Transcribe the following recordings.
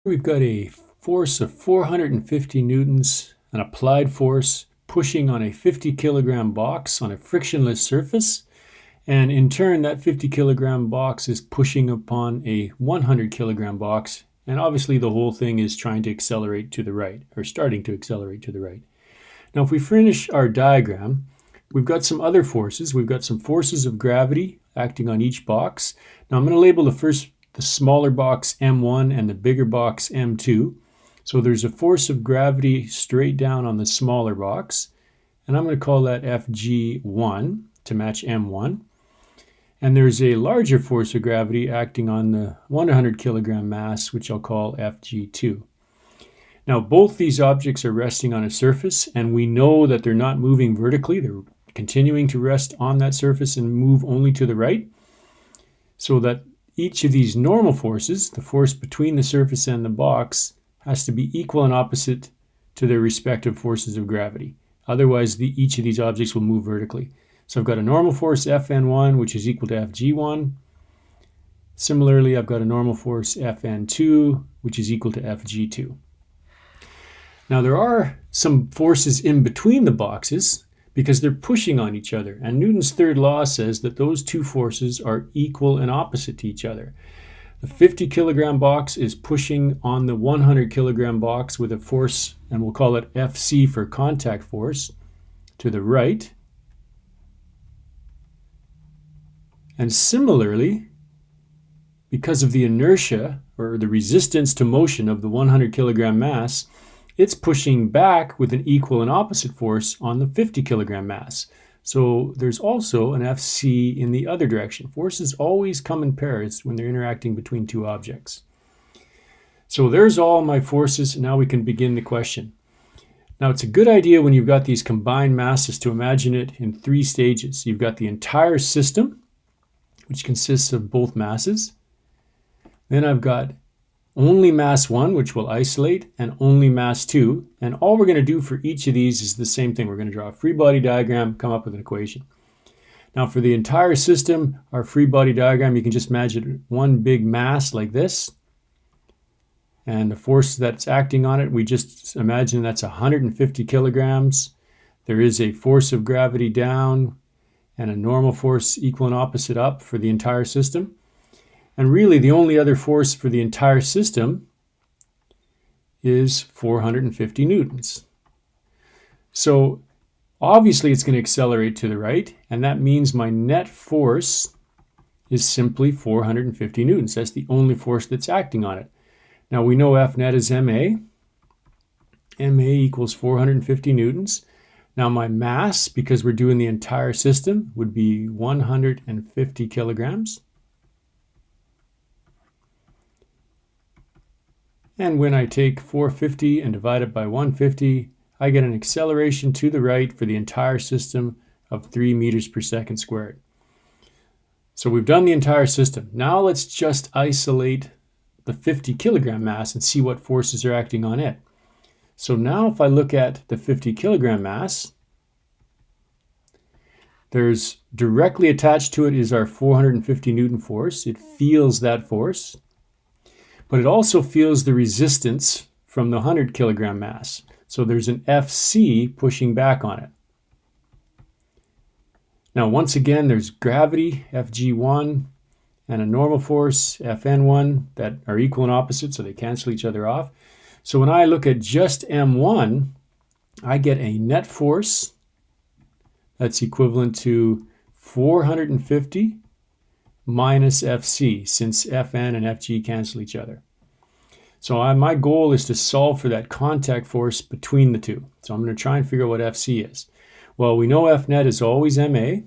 We've got a force of 450 newtons, an applied force pushing on a 50 kilogram box on a frictionless surface. And in turn, that 50 kilogram box is pushing upon a 100 kilogram box. And obviously the whole thing is trying to accelerate to the right, or starting to accelerate to the right. Now, if we finish our diagram, we've got some other forces. We've got some forces of gravity acting on each box. Now I'm going to label the smaller box M1 and the bigger box M2. So there's a force of gravity straight down on the smaller box, and I'm going to call that FG1 to match M1. And there's a larger force of gravity acting on the 100 kilogram mass, which I'll call FG2. Now both these objects are resting on a surface, and we know that they're not moving vertically. They're continuing to rest on that surface and move only to the right, so that each of these normal forces, the force between the surface and the box, has to be equal and opposite to their respective forces of gravity. Otherwise, each of these objects will move vertically. So I've got a normal force Fn1, which is equal to Fg1. Similarly, I've got a normal force Fn2, which is equal to Fg2. Now there are some forces in between the boxes because they're pushing on each other. And Newton's third law says that those two forces are equal and opposite to each other. The 50 kilogram box is pushing on the 100 kilogram box with a force, and we'll call it Fc for contact force, to the right. And similarly, because of the inertia or the resistance to motion of the 100 kilogram mass, it's pushing back with an equal and opposite force on the 50 kilogram mass. So there's also an Fc in the other direction. Forces always come in pairs when they're interacting between two objects. So there's all my forces. Now we can begin the question. Now it's a good idea when you've got these combined masses to imagine it in three stages. You've got the entire system, which consists of both masses. Then I've got only mass 1, which we'll isolate, and only mass 2. And all we're going to do for each of these is the same thing. We're going to draw a free body diagram, come up with an equation. Now for the entire system, our free body diagram, you can just imagine one big mass like this. And the force that's acting on it, we just imagine that's 150 kilograms. There is a force of gravity down and a normal force equal and opposite up for the entire system. And really, the only other force for the entire system is 450 newtons. So obviously, it's going to accelerate to the right, and that means my net force is simply 450 newtons. That's the only force that's acting on it. Now, we know F net is ma. Ma equals 450 newtons. Now, my mass, because we're doing the entire system, would be 150 kilograms. And when I take 450 and divide it by 150, I get an acceleration to the right for the entire system of 3 meters per second squared. So we've done the entire system. Now let's just isolate the 50 kilogram mass and see what forces are acting on it. So now if I look at the 50 kilogram mass, there's directly attached to it is our 450 Newton force. It feels that force. But it also feels the resistance from the 100 kilogram mass. So there's an Fc pushing back on it. Now, once again, there's gravity, Fg1, and a normal force, Fn1, that are equal and opposite, so they cancel each other off. So when I look at just M1, I get a net force that's equivalent to 450 minus Fc, since Fn and Fg cancel each other. So my goal is to solve for that contact force between the two. So I'm going to try and figure out what Fc is. Well, we know F net is always ma.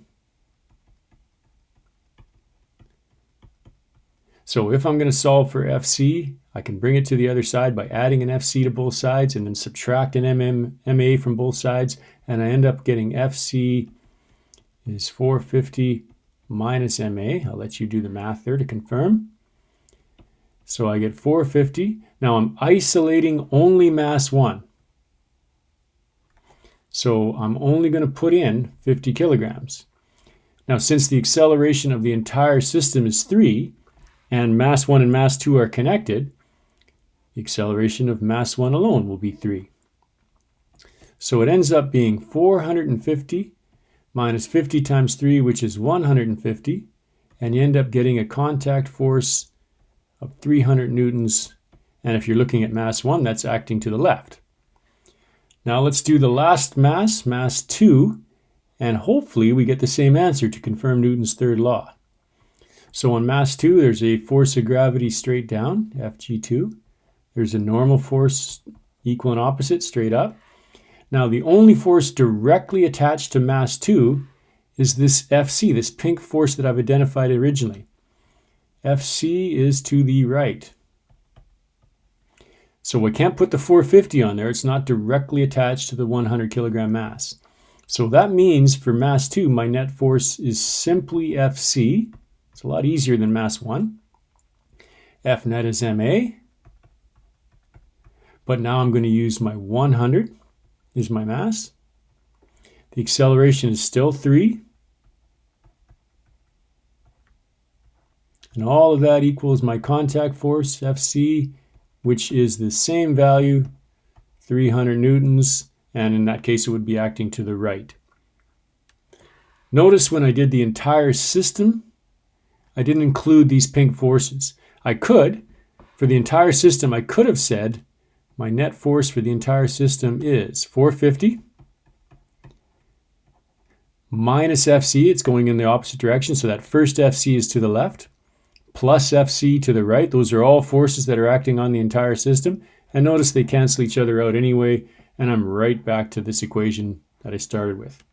So if I'm going to solve for Fc, I can bring it to the other side by adding an Fc to both sides and then subtract an ma from both sides. And I end up getting Fc is 450 minus ma. I'll let you do the math there to confirm. So I get 450. Now I'm isolating only mass 1. So I'm only going to put in 50 kilograms. Now, since the acceleration of the entire system is 3, and mass 1 and mass 2 are connected, The acceleration of mass 1 alone will be 3. So it ends up being 450 minus 50 times 3, which is 150, and you end up getting a contact force of 300 newtons, and if you're looking at mass 1, that's acting to the left. Now let's do the last mass, mass 2, and hopefully we get the same answer to confirm Newton's third law. So on mass 2, there's a force of gravity straight down, Fg2. There's a normal force equal and opposite straight up. Now the only force directly attached to mass 2 is this Fc, this pink force that I've identified originally. Fc is to the right. So we can't put the 450 on there. It's not directly attached to the 100 kilogram mass. So that means for mass 2, my net force is simply Fc. It's a lot easier than mass 1. F net is ma. But now I'm going to use my 100 is my mass. The acceleration is still 3. And all of that equals my contact force, Fc, which is the same value, 300 newtons, and in that case it would be acting to the right. Notice when I did the entire system, I didn't include these pink forces. I could, for the entire system, I could have said my net force for the entire system is 450 minus Fc, it's going in the opposite direction, so that first Fc is to the left, plus Fc to the right. Those are all forces that are acting on the entire system. And notice they cancel each other out anyway, and I'm right back to this equation that I started with.